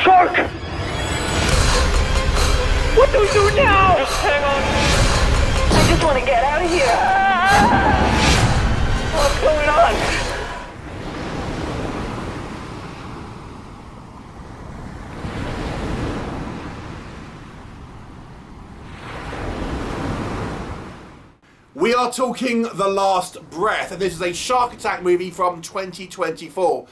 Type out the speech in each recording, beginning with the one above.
Shark! What do we do now? Just hang on. I just want to get out of here. What's going on? We are talking The Last Breath, and this is a shark attack movie from 2024.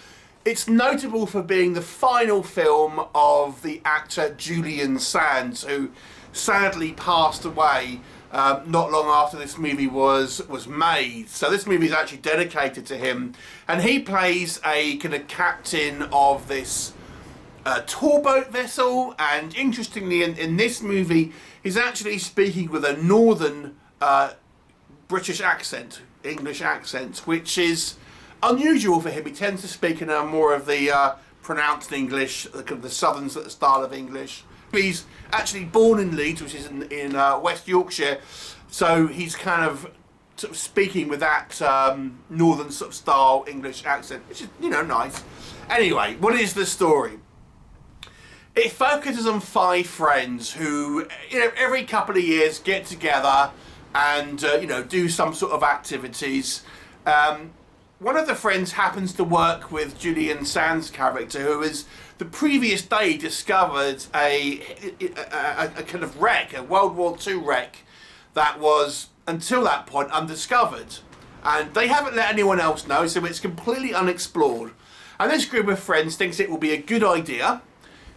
It's notable for being the final film of the actor Julian Sands, who sadly passed away not long after this movie was made. So this movie is actually dedicated to him, and he plays a kind of captain of this tour boat vessel. And interestingly, in this movie, he's actually speaking with a northern British accent, English accent, which is unusual for him. He tends to speak in a more of the pronounced English, the southern sort of style of English. He's actually born in Leeds, which is in West Yorkshire, so he's kind of sort of speaking with that northern sort of style English accent, which is, you know, nice. Anyway, what is the story? It focuses on 5 friends who, you know, every couple of years get together and you know, do some sort of activities. One of the friends happens to work with Julian Sands' character, who has the previous day discovered a kind of wreck, a World War II wreck that was until that point undiscovered, and they haven't let anyone else know, so it's completely unexplored. And this group of friends thinks it will be a good idea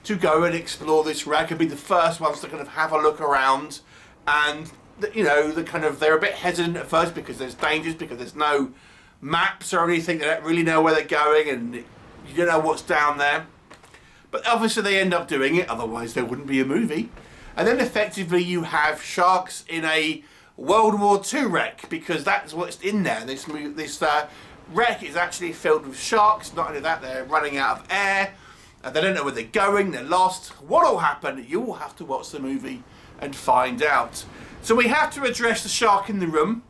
to go and explore this wreck and be the first ones to kind of have a look around. And you know, they're a bit hesitant at first because there's dangers, because there's no maps or anything. They don't really know where they're going, and you don't know what's down there. But obviously they end up doing it, otherwise there wouldn't be a movie. And then effectively you have sharks in a World War II wreck, because that's what's in there. This wreck is actually filled with sharks. Not only that, they're running out of air. They don't know where they're going, they're lost. What will happen? You will have to watch the movie and find out. So we have to address the shark in the room,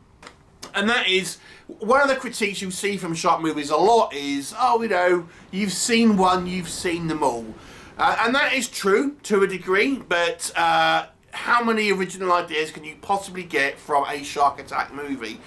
and that is one of the critiques you see from shark movies a lot is, oh, you know, you've seen one, you've seen them all. And that is true to a degree, but how many original ideas can you possibly get from a shark attack movie?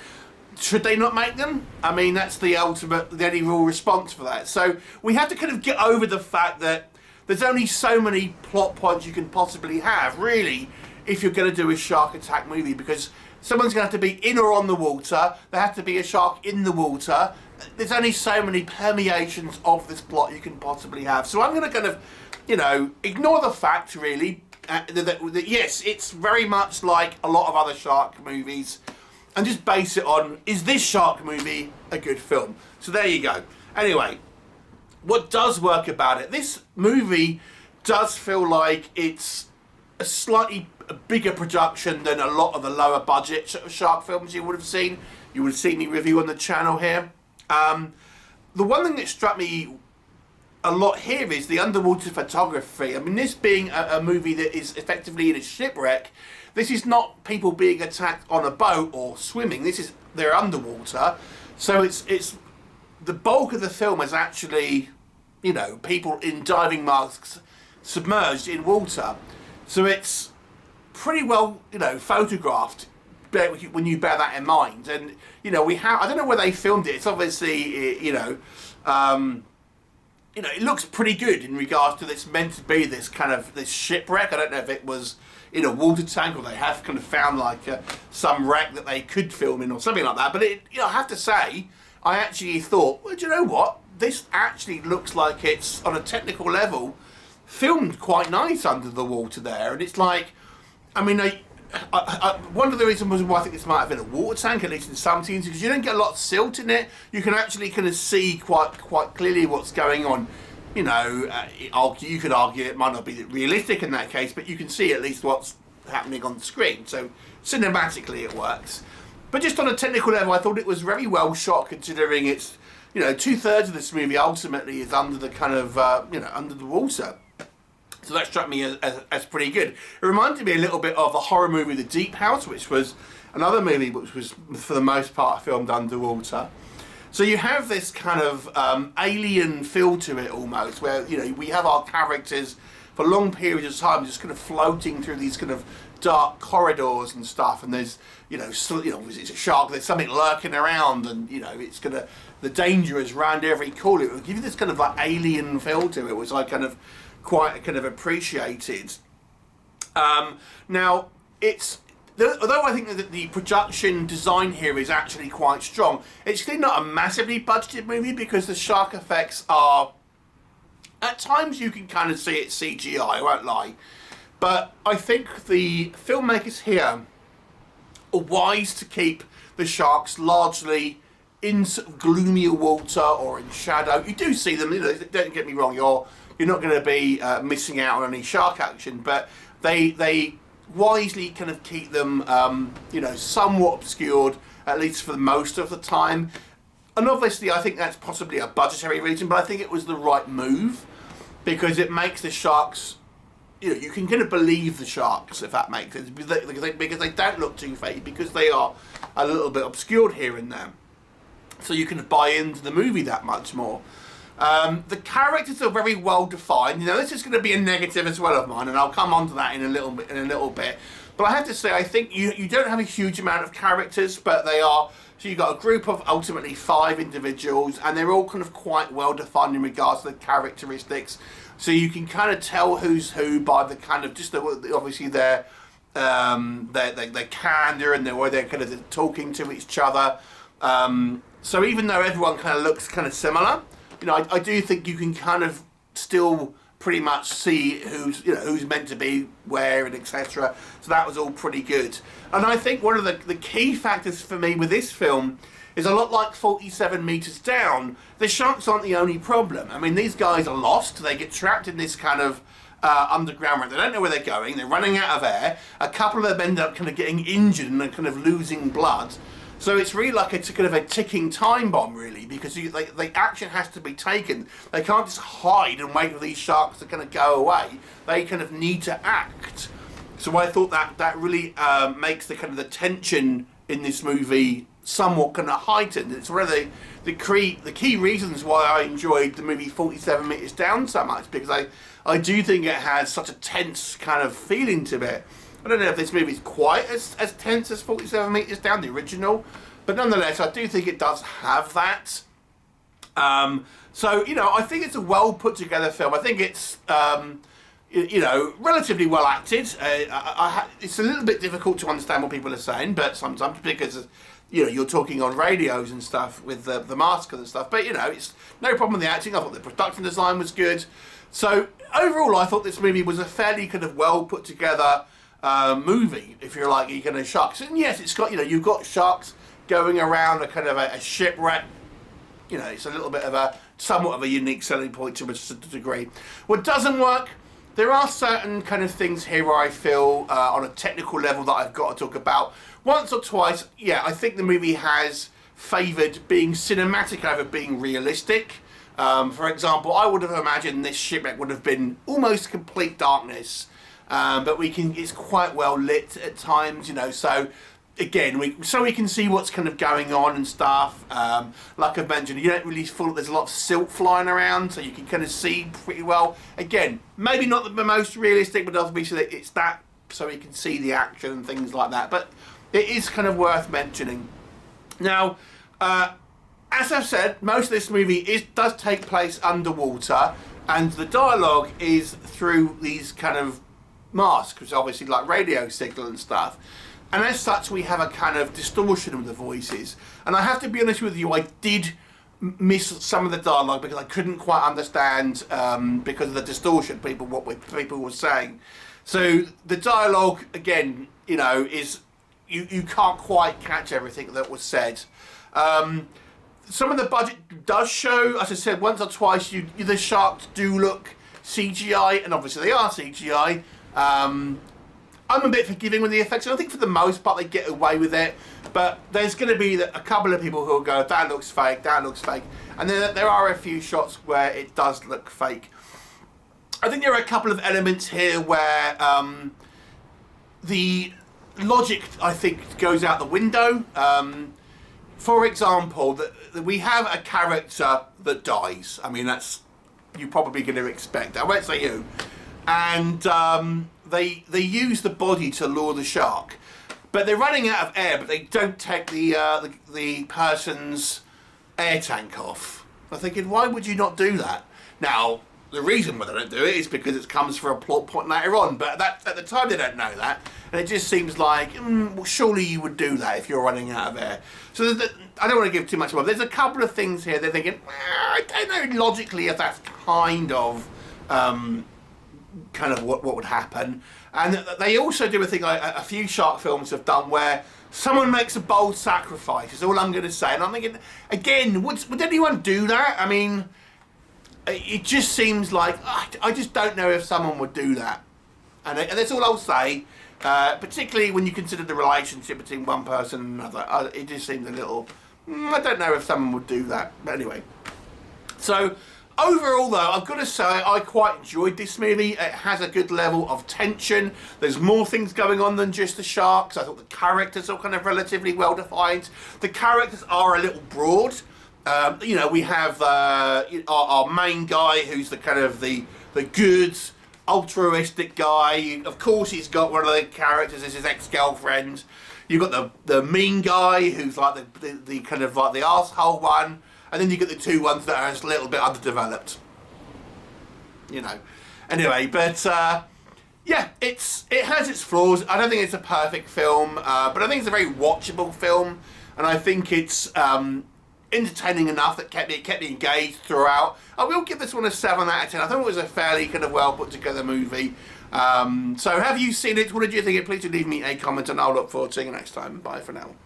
Should they not make them? I mean, that's the only real response for that. So we have to kind of get over the fact that there's only so many plot points you can possibly have, really, if you're going to do a shark attack movie, because someone's going to have to be in or on the water, there has to be a shark in the water. There's only so many permeations of this plot you can possibly have. So I'm going to kind of, you know, ignore the fact, really, that yes, it's very much like a lot of other shark movies, and just base it on, is this shark movie a good film? So there you go. Anyway, what does work about it? This movie does feel like it's a slightly bigger production than a lot of the lower budget shark films you would have seen. You would have seen me review on the channel here. The one thing that struck me a lot here is the underwater photography. I mean, this being a movie that is effectively in a shipwreck, this is not people being attacked on a boat or swimming. They're underwater. So it's the bulk of the film is actually, you know, people in diving masks submerged in water. So it's pretty well, you know, photographed when you bear that in mind. And, you know, I don't know where they filmed it. It's obviously, you know, it looks pretty good in regards to this meant to be this kind of this shipwreck. I don't know if it was in a water tank or they have kind of found like some wreck that they could film in or something like that. But you know, I have to say, I actually thought, well, do you know what? This actually looks like it's on a technical level filmed quite nice under the water there. And it's like, I mean, one of the reasons why I think this might have been a water tank, at least in some scenes, because you don't get a lot of silt in it. You can actually kind of see quite clearly what's going on. You know, you could argue it might not be realistic in that case, but you can see at least what's happening on the screen. So cinematically it works. But just on a technical level, I thought it was very well shot, considering it's, you know, 2/3 of this movie ultimately is under the kind of, you know, under the water. So that struck me as pretty good. It reminded me a little bit of the horror movie The Deep House, which was another movie which was, for the most part, filmed underwater. So you have this kind of alien feel to it almost, where, you know, we have our characters for long periods of time just kind of floating through these kind of dark corridors and stuff, and there's, you know, it's a shark, there's something lurking around, and, you know, it's gonna, the danger is round every corner. It will give you this kind of like alien feel to it, which I kind of quite kind of appreciated. Now, although I think that the production design here is actually quite strong, it's clearly not a massively budgeted movie because the shark effects are, at times you can kind of see it's CGI, I won't lie. But I think the filmmakers here are wise to keep the sharks largely in sort of gloomier water or in shadow. You do see them, you know, don't get me wrong, you're not going to be missing out on any shark action, but they wisely kind of keep them, you know, somewhat obscured, at least for most of the time. And obviously I think that's possibly a budgetary reason, but I think it was the right move because it makes the sharks, you know, you can kind of believe the sharks, if that makes sense, because they don't look too fake, because they are a little bit obscured here and there. So you can buy into the movie that much more. The characters are very well defined. You know, this is going to be a negative as well of mine, and I'll come on to that in a little bit. But I have to say, I think you don't have a huge amount of characters, but they are. So you've got a group of ultimately 5 individuals, and they're all kind of quite well defined in regards to the characteristics. So you can kind of tell who's who by the kind of just obviously their candor and the way they're kind of talking to each other. So even though everyone kind of looks kind of similar, you know, I do think you can kind of still pretty much see who's meant to be where and etc. So that was all pretty good. And I think one of the key factors for me with this film is a lot like 47 Meters Down. The sharks aren't the only problem. I mean, these guys are lost. They get trapped in this kind of underground ramp. They don't know where they're going. They're running out of air. A couple of them end up kind of getting injured and kind of losing blood. So it's really like it's kind of a ticking time bomb, really, because the action has to be taken. They can't just hide and wait for these sharks to kind of go away. They kind of need to act. So I thought that really makes the kind of the tension in this movie somewhat kind of heightened. It's one of the key reasons why I enjoyed the movie 47 Meters Down so much, because I do think it has such a tense kind of feeling to it. I don't know if this movie is quite as tense as 47 Meters Down, the original, but nonetheless, I do think it does have that. So, you know, I think it's a well put together film. I think it's, you know, relatively well acted. It's a little bit difficult to understand what people are saying, but sometimes because, you know, you're talking on radios and stuff with the mask and stuff. But, you know, it's no problem with the acting. I thought the production design was good. So overall, I thought this movie was a fairly kind of well put together movie, if you're like, you're going to sharks. And yes, it's got, you know, you've got sharks going around a kind of a shipwreck. You know, it's a little bit of somewhat of a unique selling point to a degree. What doesn't work, there are certain kind of things here where I feel on a technical level that I've got to talk about. Once or twice, yeah, I think the movie has favoured being cinematic over being realistic. For example, I would have imagined this shipwreck would have been almost complete darkness. But it's quite well lit at times, you know, so again, we can see what's kind of going on and stuff. Like I've mentioned, you don't really feel there's a lot of silt flying around, so you can kind of see pretty well. Again, maybe not the most realistic, but obviously it's that, so you can see the action and things like that. But it is kind of worth mentioning. Now, as I've said, most of this movie does take place underwater, and the dialogue is through these kind of masks, which is obviously like radio signal and stuff, and as such we have a kind of distortion of the voices. And I have to be honest with you, I did miss some of the dialogue because I couldn't quite understand because of the distortion what people were saying. So the dialogue, again, you know, is you can't quite catch everything that was said. Some of the budget does show, as I said, once or twice the sharks do look CGI, and obviously they are CGI. I'm a bit forgiving with the effects, and I think for the most part they get away with it, but there's going to be a couple of people who will go, that looks fake, and then there are a few shots where it does look fake. I think there are a couple of elements here where the logic, I think, goes out the window. for example, that we have a character that dies. I mean, that's you're probably going to expect. I won't say who. And they use the body to lure the shark, but they're running out of air. But they don't take the person's air tank off. I'm thinking, why would you not do that? Now, the reason why they don't do it is because it comes for a plot point later on. But at the time, they don't know that, and it just seems like, well, surely you would do that if you're running out of air. So I don't want to give too much more. There's a couple of things here. They're thinking, I don't know logically if that's kind of what would happen. And they also do a thing like a few shark films have done where someone makes a bold sacrifice, is all I'm going to say. And I'm thinking, again, would anyone do that? I mean, it just seems like, I just don't know if someone would do that. And that's all I'll say, particularly when you consider the relationship between one person and another. It just seems a little, I don't know if someone would do that. But anyway. So, overall though, I've got to say I quite enjoyed this movie. It has a good level of tension. There's more things going on than just the sharks. I thought the characters are kind of relatively well defined. The characters are a little broad. You know, we have our main guy who's the kind of the good, altruistic guy. Of course, he's got one of the characters as his ex-girlfriend. You've got the mean guy who's like the kind of like the arsehole one. And then you get the two ones that are just a little bit underdeveloped. You know. Anyway, but yeah, it has its flaws. I don't think it's a perfect film, but I think it's a very watchable film, and I think it's entertaining enough that kept me engaged throughout. I will give this one a 7 out of 10. I thought it was a fairly kind of well put together movie. So have you seen it? What did you think? Please do leave me a comment, and I'll look forward to seeing you next time. Bye for now.